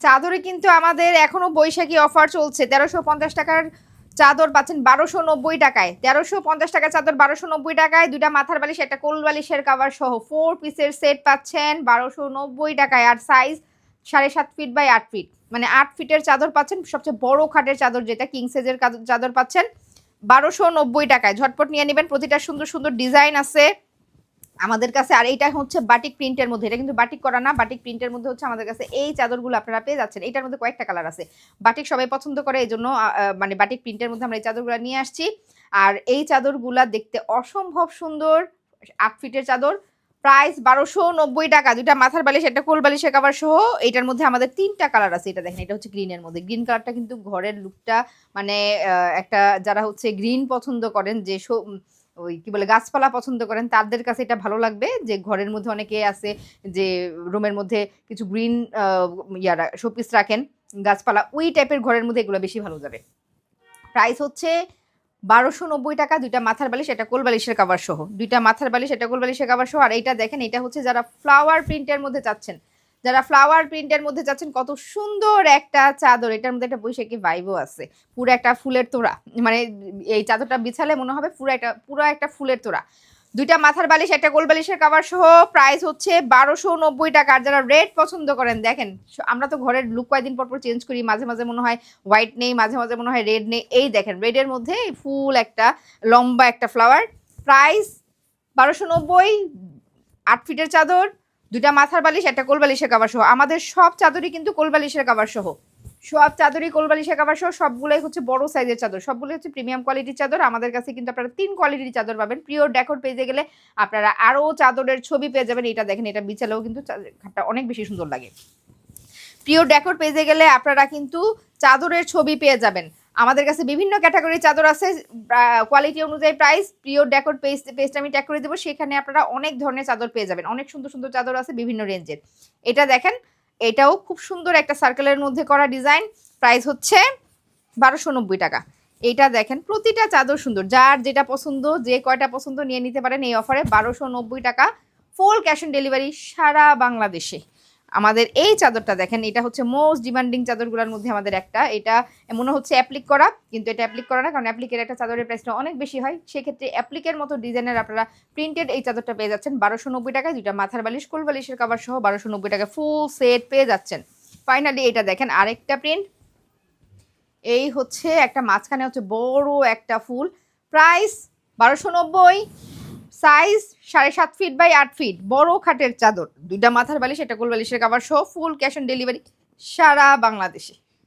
চাদরে কিন্তু আমাদের এখনো বৈশাখী অফার চলছে। ১৩৫০ টাকার চাদর পাচ্ছেন ১২৯০ টাকায়। ১৩৫০ টাকার চাদর ১২৯০ টাকায়, ২টা মাথার বালিশ, একটা কোল বালিশের কাভার সহ 4 পিসের সেট পাচ্ছেন ১২৯০ টাকায়। আর সাইজ ৭.৫ ফিট বাই ৮ ফিট, মানে ৮ ফিটের চাদর পাচ্ছেন। সবচেয়ে বড় খাটের চাদর যেটা কিং সাইজের চাদর পাচ্ছেন ১২৯০ টাকায়। ঝটপট নিয়ে নেবেন। প্রতিটা সুন্দর সুন্দর ডিজাইন আছে আমাদের কাছে। আর এইটা হচ্ছে বাটিক প্রিন্টের মধ্যে, এটা কিন্তু বাটিক করা না, বাটিক প্রিন্টের মধ্যে হচ্ছে আমাদের কাছে এই চাদরগুলো আপনারা পেয়ে যাচ্ছেন। এটার মধ্যে কয়েকটা কালার আছে, বাটিক সবাই পছন্দ করে, এই জন্য মানে বাটিক প্রিন্টের মধ্যে আমরা এই চাদরগুলো নিয়ে আসছি। আর এই চাদরগুলা দেখতে অসম্ভব সুন্দর, ৮ ফিটের চাদর, প্রাইস ১২৯০ টাকা। 2টা মাথার বালিশ, একটা কোল বালিশের কভার সহ। এটার মধ্যে আমাদের 3টা কালার আছে। এটা দেখেন, এটা হচ্ছে গ্রিনের মধ্যে। গ্রিন কালারটা কিন্তু ঘরের লুকটা মানে একটা, যারা হচ্ছে গ্রিন পছন্দ করেন, যে ওই কি বলে গাছপালা পছন্দ করেন, তাদের কাছে এটা ভালো লাগবে। যে ঘরের মধ্যে অনেকে আছে যে রুমের মধ্যে কিছু গ্রিন শোপিস রাখেন, গাছপালা, ওই টাইপের ঘরের মধ্যে এগুলো বেশি ভালো যাবে। প্রাইস হচ্ছে ১২৯০ টাকা। 2টা মাথার বালিশ, একটা কোল বালিশের কাভার সহ। 2টা মাথার বালিশ, একটা কোল বালিশের কাভার সহ। আর এইটা দেখেন, এটা হচ্ছে যারা ফ্লাওয়ার প্রিন্টের মধ্যে চাচ্ছেন, যারা ফ্লাওয়ার প্রিন্টের মধ্যে চাচ্ছেন, কত সুন্দর একটা চাদর। এটার মধ্যে একটা বৈশাখী ভাইবও আছে, পুরো একটা ফুলের তোড়া, মানে এই চাদরটা বিছালে মনে হবে পুরো একটা ফুলের তোড়া। 2টা মাথার বালিশ, একটা কোল বালিশের কাভার সহ। প্রাইস হচ্ছে ১২৯০ টাকা। আর যারা রেড পছন্দ করেন, দেখেন আমরা তো ঘরের লুক কয়েকদিন পর পর চেঞ্জ করি, মাঝে মাঝে মনে হয় হোয়াইট নেই, মাঝে মাঝে মনে হয় রেড নেই। এই দেখেন, রেডের মধ্যে ফুল একটা লম্বা একটা ফ্লাওয়ার। প্রাইস ১২৯০, ৮ ফিটের চাদর, 2টা মাথার বালিশ, একটা কোল বালিশের কাভার সহ। আমাদের সব চাদরই কিন্তু কোল বালিশের কাভার সহ, সব চাদরই কোল বালিশের কাভার সহ। সবগুলোই হচ্ছে বড় সাইজের চাদর, সবগুলো হচ্ছে প্রিমিয়াম কোয়ালিটির চাদর। আমাদের কাছে কিন্তু আপনারা 3 কোয়ালিটির চাদর পাবেন। পিওর ডেকোর পেজে গেলে আপনারা আরও চাদরের ছবি পেয়ে যাবেন। এটা দেখেন, এটা বিছালেও কিন্তু খাটটা অনেক বেশি সুন্দর লাগে। পিওর ডেকোর পেজে গেলে আপনারা কিন্তু চাদরের ছবি পেয়ে যাবেন। আমাদের কাছে বিভিন্ন ক্যাটাগরির চাদর আছে, কোয়ালিটি অনুযায়ী প্রাইস। পিওর ডেকোর পেজটা আমি ট্যাগ করে দেবো, সেখানে আপনারা অনেক ধরনের চাদর পেয়ে যাবেন। অনেক সুন্দর সুন্দর চাদর আছে বিভিন্ন রেঞ্জের। এটা দেখেন, এটাও খুব সুন্দর একটা সার্কেলের মধ্যে করা ডিজাইন। প্রাইস হচ্ছে ১২৯০ টাকা। এইটা দেখেন, প্রতিটা চাদর সুন্দর, যার যেটা পছন্দ, যে কয়টা পছন্দ নিয়ে নিতে পারেন এই অফারে। ১২৯০ টাকা, ফুল ক্যাশ অন ডেলিভারি সারা বাংলাদেশে। আমাদের এই চাদরটা দেখেন, এটা হচ্ছে মোস্ট ডিমান্ডিং চাদরগুলোর মধ্যে আমাদের একটা। এটা মনে হচ্ছে অ্যাপ্লিক করা, কিন্তু এটা অ্যাপ্লিক করা না, কারণ অ্যাপ্লিকের একটা চাদরের প্রাইসটা অনেক বেশি হয়। সেক্ষেত্রে অ্যাপ্লিকের মতো ডিজাইনের আপনারা প্রিন্টেড এই চাদরটা পেয়ে যাচ্ছেন ১২৯০ টাকায়। 2টা মাথার বালিশ, কোল বালিশের কাভার সহ ১২৯০ টাকা ফুল সেট পেয়ে যাচ্ছেন। ফাইনালি এটা দেখেন, আরেকটা প্রিন্ট। এই হচ্ছে একটা মাঝখানে হচ্ছে বড় একটা ফুল, প্রাইস ১২৯০, সাইজ ৭.৫ ফিট বাই ৮ ফিট, বড় খাটের চাদর, 2টা মাথার বালিশ, একটা কোল বালিশের কাভার সহ, ফুল ক্যাশ অন ডেলিভারি সারা বাংলাদেশে।